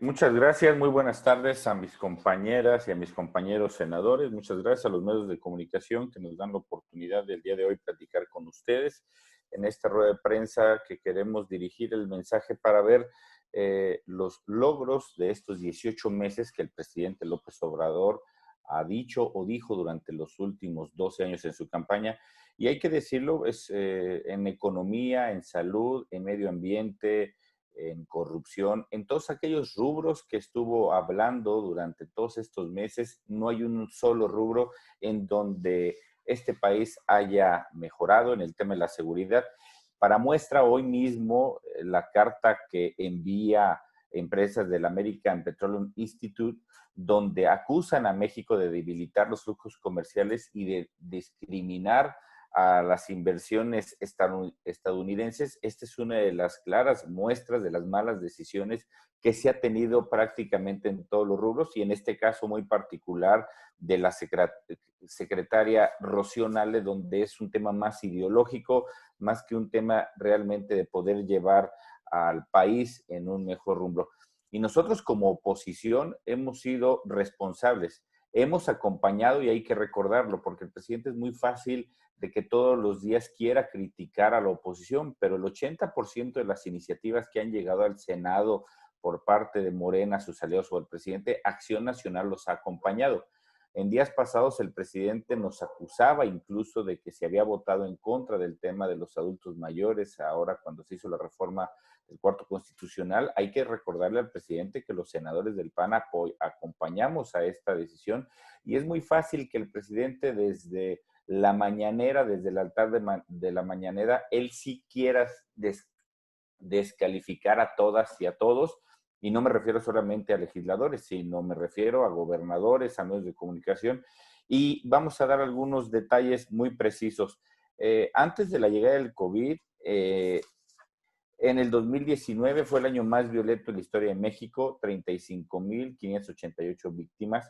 Muchas gracias, muy buenas tardes a mis compañeras y a mis compañeros senadores. Muchas gracias a los medios de comunicación que nos dan la oportunidad del día de hoy platicar con ustedes en esta rueda de prensa que queremos dirigir el mensaje para ver los logros de estos 18 meses que el presidente López Obrador ha dicho o dijo durante los últimos 12 años en su campaña. Y hay que decirlo, en economía, en salud, en medio ambiente, en corrupción, en todos aquellos rubros que estuvo hablando durante todos estos meses, no hay un solo rubro en donde este país haya mejorado en el tema de la seguridad. Para muestra, hoy mismo la carta que envía empresas del American Petroleum Institute, donde acusan a México de debilitar los flujos comerciales y de discriminar a las inversiones estadounidenses. Esta es una de las claras muestras de las malas decisiones que se ha tenido prácticamente en todos los rubros y en este caso muy particular de la secretaria Rocío Nale, donde es un tema más ideológico, más que un tema realmente de poder llevar al país en un mejor rumbo. Y nosotros como oposición hemos sido responsables, hemos acompañado y hay que recordarlo, porque el presidente es muy fácil de que todos los días quiera criticar a la oposición, pero el 80% de las iniciativas que han llegado al Senado por parte de Morena, sus aliados o el presidente, Acción Nacional los ha acompañado. En días pasados el presidente nos acusaba incluso de que se había votado en contra del tema de los adultos mayores, ahora cuando se hizo la reforma del cuarto constitucional. Hay que recordarle al presidente que los senadores del PAN acompañamos a esta decisión y es muy fácil que el presidente desde la mañanera, desde el altar de la mañanera, él sí quiera descalificar a todas y a todos, y no me refiero solamente a legisladores, sino me refiero a gobernadores, a medios de comunicación, y vamos a dar algunos detalles muy precisos. Antes de la llegada del COVID, en el 2019 fue el año más violento en la historia de México, 35,588 víctimas.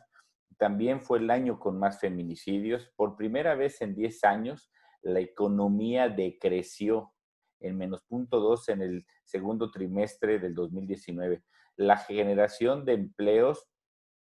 También fue el año con más feminicidios. Por primera vez en 10 años, la economía decreció en menos 0,2 en el segundo trimestre del 2019. La generación de empleos,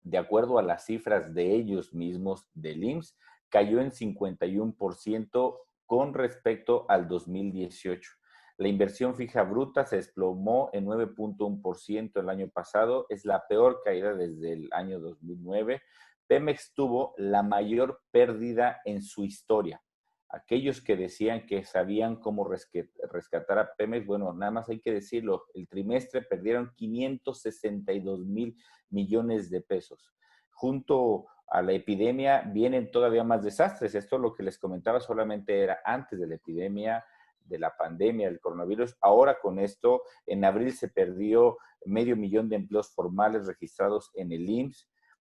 de acuerdo a las cifras de ellos mismos, del IMSS, cayó en 51% con respecto al 2018. La inversión fija bruta se desplomó en 9,1% el año pasado, es la peor caída desde el año 2009. Pemex tuvo la mayor pérdida en su historia. Aquellos que decían que sabían cómo rescatar a Pemex, bueno, nada más hay que decirlo, el trimestre perdieron 562 mil millones de pesos. Junto a la epidemia vienen todavía más desastres. Esto lo que les comentaba solamente era antes de la epidemia, de la pandemia del coronavirus. Ahora con esto, en abril se perdió 500,000 de empleos formales registrados en el IMSS.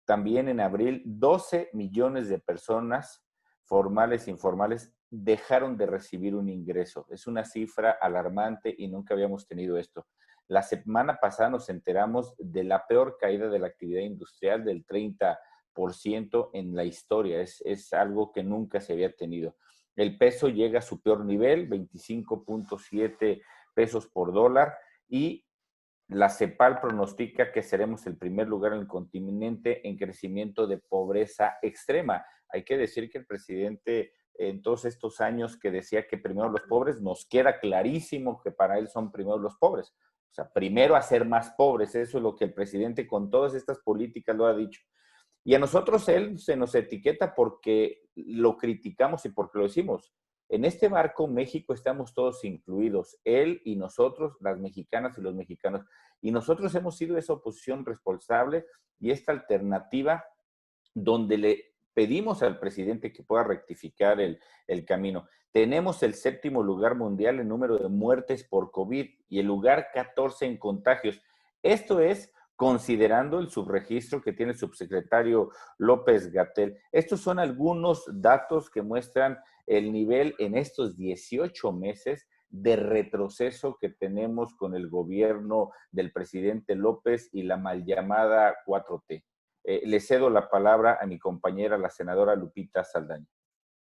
También en abril, 12 millones de personas formales e informales dejaron de recibir un ingreso. Es una cifra alarmante y nunca habíamos tenido esto. La semana pasada nos enteramos de la peor caída de la actividad industrial del 30% en la historia. Es algo que nunca se había tenido. El peso llega a su peor nivel, 25,7 pesos por dólar, y la CEPAL pronostica que seremos el primer lugar en el continente en crecimiento de pobreza extrema. Hay que decir que el presidente en todos estos años que decía que primero los pobres, nos queda clarísimo que para él son primero los pobres. O sea, primero hacer más pobres, eso es lo que el presidente con todas estas políticas lo ha dicho. Y a nosotros él se nos etiqueta porque lo criticamos y porque lo decimos. En este barco México estamos todos incluidos, él y nosotros, las mexicanas y los mexicanos. Y nosotros hemos sido esa oposición responsable y esta alternativa donde le pedimos al presidente que pueda rectificar el camino. Tenemos el 7º lugar mundial en número de muertes por COVID y el lugar 14 en contagios. Esto es considerando el subregistro que tiene el subsecretario López-Gatell. Estos son algunos datos que muestran el nivel en estos 18 meses de retroceso que tenemos con el gobierno del presidente López y la mal llamada 4T. Le cedo la palabra a mi compañera, la senadora Lupita Saldaña.